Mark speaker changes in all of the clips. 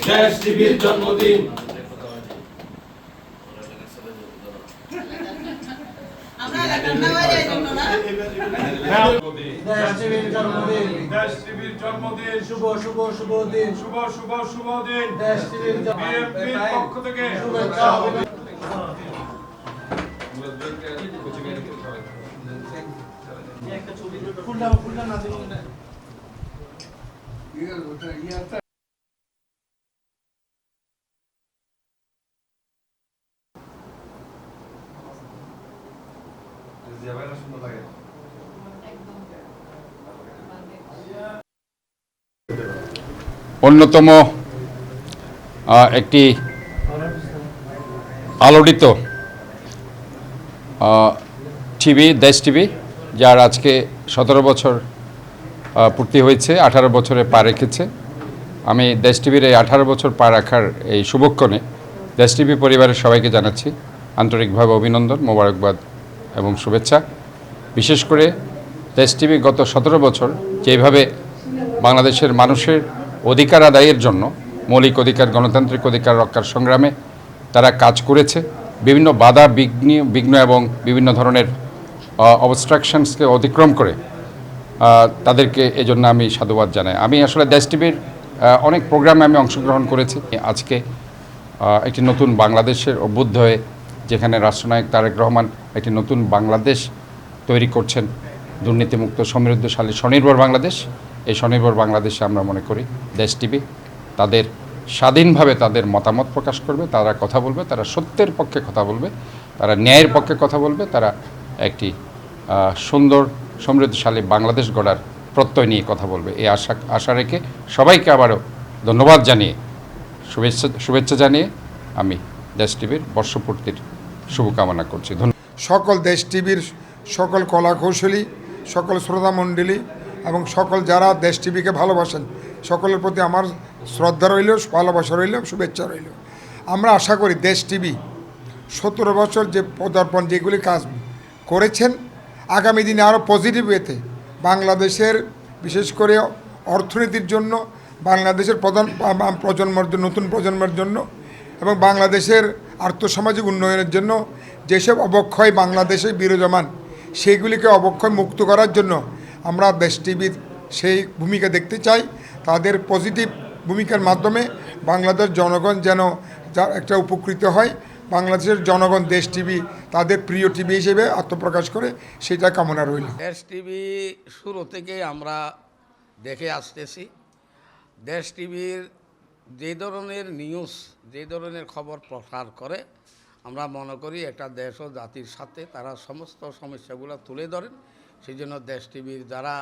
Speaker 1: দেশ টিভির জন্মদিন।
Speaker 2: দেশ টিভির জন্মদিন।
Speaker 1: দেশ টিভির জন্মদিন।
Speaker 2: শুভ শুভ শুভ দিন।
Speaker 1: শুভ শুভ শুভ দিন।
Speaker 2: দেশ টিভির
Speaker 1: বিএনপির পক্ষ থেকে
Speaker 2: শুভেচ্ছা অভিনন্দন।
Speaker 3: অন্যতম একটি আলোড়িত টিভি দেশ টিভি, যার আজকে 17 বছর পূর্তি হয়েছে, 18 বছরে পা রেখেছে। আমি দেশ টিভির এই 18 বছর পা রাখার এই শুভক্ষণে দেশ টিভি পরিবারের সবাইকে জানাচ্ছি আন্তরিকভাবে অভিনন্দন, মোবারকবাদ এবং শুভেচ্ছা। বিশেষ করে দেশ টিভি গত 17 বছর যেভাবে বাংলাদেশের মানুষের অধিকার আদায়ের জন্য, মৌলিক অধিকার, গণতান্ত্রিক অধিকার রক্ষার সংগ্রামে তারা কাজ করেছে, বিভিন্ন বাধা বিঘ্ন এবং বিভিন্ন ধরনের অবস্ট্রাকশনসকে অতিক্রম করে তাদেরকে এজন্য আমি সাধুবাদ জানাই। আমি আসলে দেশ টিভির অনেক প্রোগ্রামে আমি অংশগ্রহণ করেছি। আজকে একটি নতুন বাংলাদেশের অভ্যুদয় হয়ে, যেখানে রাষ্ট্রনায়ক তারেক রহমান একটি নতুন বাংলাদেশ তৈরি করছেন, দুর্নীতিমুক্ত, সমৃদ্ধশালী, স্বনির্ভর বাংলাদেশ। এই স্বনির্ভর বাংলাদেশে আমরা মনে করি দেশ টিভি তাদের স্বাধীনভাবে তাদের মতামত প্রকাশ করবে, তারা কথা বলবে, তারা সত্যের পক্ষে কথা বলবে, তারা ন্যায়ের পক্ষে কথা বলবে, তারা একটি সুন্দর সমৃদ্ধশালী বাংলাদেশ গড়ার প্রত্যয় নিয়ে কথা বলবে। এই আশা রেখে সবাইকে আবারও ধন্যবাদ জানিয়ে, শুভেচ্ছা জানিয়ে আমি দেশ টিভির বর্ষপূর্তির শুভকামনা করছি।
Speaker 4: সকল দেশ টিভির সকল কলাকৌশলী, সকল শ্রোতামণ্ডলী এবং সকল যারা দেশ টিভিকে ভালোবাসেন, সকলের প্রতি আমার শ্রদ্ধা রইল, ভালোবাসা রইল, শুভেচ্ছা রইল। আমরা আশা করি দেশ টিভি 17 বছর যে পদার্পণ যেগুলি কাজ করেছেন, আগামী দিনে আরও পজিটিভ ওয়েতে বাংলাদেশের, বিশেষ করে অর্থনীতির জন্য, বাংলাদেশের প্রজন্মের জন্য, নতুন প্রজন্মের জন্য এবং বাংলাদেশের আর্থসামাজিক উন্নয়নের জন্য যেসব অবক্ষয় বাংলাদেশে বিরাজমান, সেইগুলিকে অবক্ষয় মুক্ত করার জন্য আমরা দেশ টিভির সেই ভূমিকা দেখতে চাই। তাদের পজিটিভ ভূমিকার মাধ্যমে বাংলাদেশ জনগণ যেন একটা উপকৃত হয়, বাংলাদেশের জনগণ দেশ টিভি তাদের প্রিয় টিভি হিসেবে আত্মপ্রকাশ করে, সেটা কামনা রইল।
Speaker 5: দেশ টিভি শুরু থেকে আমরা দেখে আসতেছি। দেশ টিভির যে ধরনের নিউজ, যে ধরনের খবর প্রচার করে, আমরা মনে করি একটা দেশ ও জাতির সাথে তারা সমস্ত সমস্যাগুলো তুলে ধরেন। সেই জন্য দেশ টিভির যারা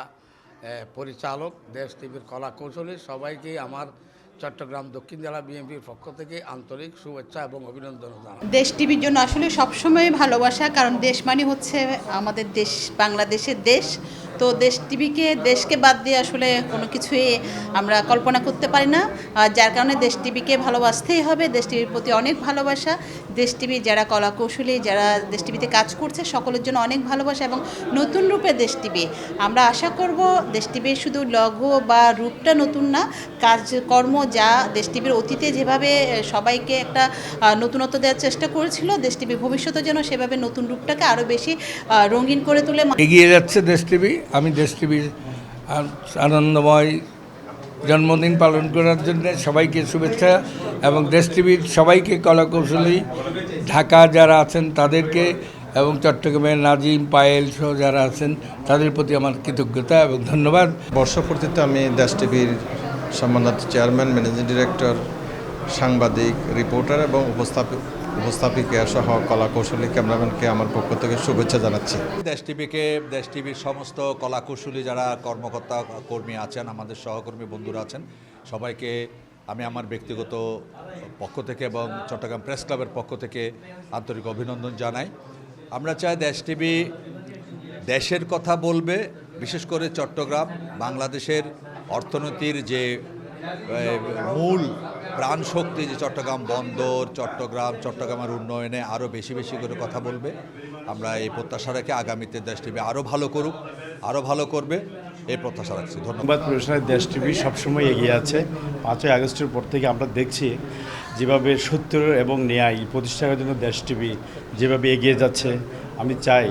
Speaker 5: পরিচালক, দেশ টিভির কলা কৌশলী, সবাইকে আমার চট্টগ্রাম দক্ষিণ জেলা বিএনপির পক্ষ থেকে আন্তরিক শুভেচ্ছা এবং অভিনন্দন জানাই।
Speaker 6: দেশ টিভির জন্য আসলে সবসময় ভালোবাসা, কারণ দেশ মানে হচ্ছে আমাদের দেশ, বাংলাদেশের দেশ। তো দেশ টিভিকে, দেশকে বাদ দিয়ে আসলে কোনো কিছুই আমরা কল্পনা করতে পারি না, যার কারণে দেশ টিভিকে ভালোবাসতেই হবে। দেশ টিভির প্রতি অনেক ভালোবাসা। দেশ টিভি যারা কলাকৌশলী, যারা দেশ টিভিতে কাজ করছে, সকলের জন্য অনেক ভালোবাসা। এবং নতুন রূপে দেশ টিভি, আমরা আশা করব দেশ টিভির শুধু লগো বা রূপটা নতুন না, কাজকর্ম যা দেশ টিভির অতীতে যেভাবে সবাইকে একটা নতুনত্ব দেওয়ার চেষ্টা করেছিল, দেশ টিভি ভবিষ্যতে যেন সেভাবে নতুন রূপটাকে আরও বেশি রঙিন করে তুলে
Speaker 7: এগিয়ে যাচ্ছে দেশ টিভি। আমি দেশ টিভির আনন্দময় জন্মদিন পালন করার জন্য সবাইকে শুভেচ্ছা এবং দেশ টিভির সবাইকে, কলাকৌশলী ঢাকা যারা আছেন তাদেরকে এবং চট্টগ্রামের নাজিম, পায়েল সহ যারা আছেন তাদের প্রতি আমার কৃতজ্ঞতা এবং ধন্যবাদ।
Speaker 8: বর্ষপূর্তিতে আমি দেশ টিভির সম্মানিত চেয়ারম্যান, ম্যানেজিং ডিরেক্টর, সাংবাদিক, রিপোর্টার এবং উপস্থাপিকা সহ কলাকৌশলী, ক্যামেরাম্যানকে আমার পক্ষ থেকে শুভেচ্ছা জানাচ্ছি।
Speaker 9: দেশ টিভিকে, দেশ টিভির সমস্ত কলাকৌশলী যারা কর্মকর্তা কর্মী আছেন, আমাদের সহকর্মী বন্ধুরা আছেন, সবাইকে আমি আমার ব্যক্তিগত পক্ষ থেকে এবং চট্টগ্রাম প্রেস ক্লাবের পক্ষ থেকে আন্তরিক অভিনন্দন জানাই। আমরা চাই দেশ টিভি দেশের কথা বলবে, বিশেষ করে চট্টগ্রাম, বাংলাদেশের অর্থনীতির যে মূল প্রাণ শক্তি, যে চট্টগ্রাম বন্দর, চট্টগ্রামের উন্নয়নে আরও বেশি বেশি করে কথা বলবে। আমরা এই প্রত্যাশা রেখে আগামীতে দেশ টিভি আরও ভালো করুক, আরও ভালো করবে। এই প্রত্যাশা রাখছি। ধন্যবাদ।
Speaker 10: সংবাদ পরিবেশনায় দেশ টিভি সবসময় এগিয়ে আছে। 5ই আগস্টের পর থেকে আমরা দেখছি যেভাবে সত্য এবং ন্যায় প্রতিষ্ঠার জন্য দেশ টিভি যেভাবে এগিয়ে যাচ্ছে, আমি চাই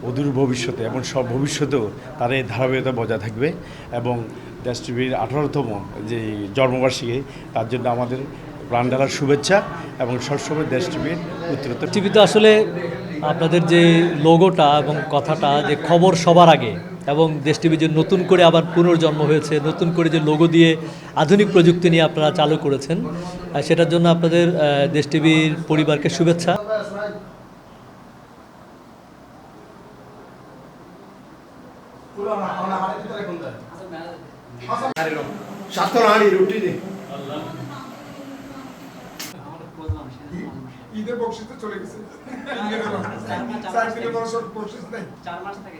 Speaker 10: অদূর ভবিষ্যতে এবং সব ভবিষ্যতেও তার এই ধারাবাহিকতা বজায় থাকবে এবং দেশ টিভির 18তম যে জন্মবার্ষিকী তার জন্য আমাদের প্রাণ ঢালার শুভেচ্ছা এবং সবসময় দেশ টিভির উত্তরোত্তর।
Speaker 11: টিভিতে আসলে আপনাদের যে লোগোটা এবং কথাটা যে খবর সবার আগে এবং দেশ টিভি যে নতুন করে আবার পুনর্জন্ম হয়েছে, নতুন করে যে লোগো দিয়ে আধুনিক প্রযুক্তি নিয়ে আপনারা চালু করেছেন, সেটার জন্য আপনাদের দেশ টিভির পরিবারকে শুভেচ্ছা।
Speaker 4: ঈদের বকশিস তো চলে গেছে, 4 মাস থেকে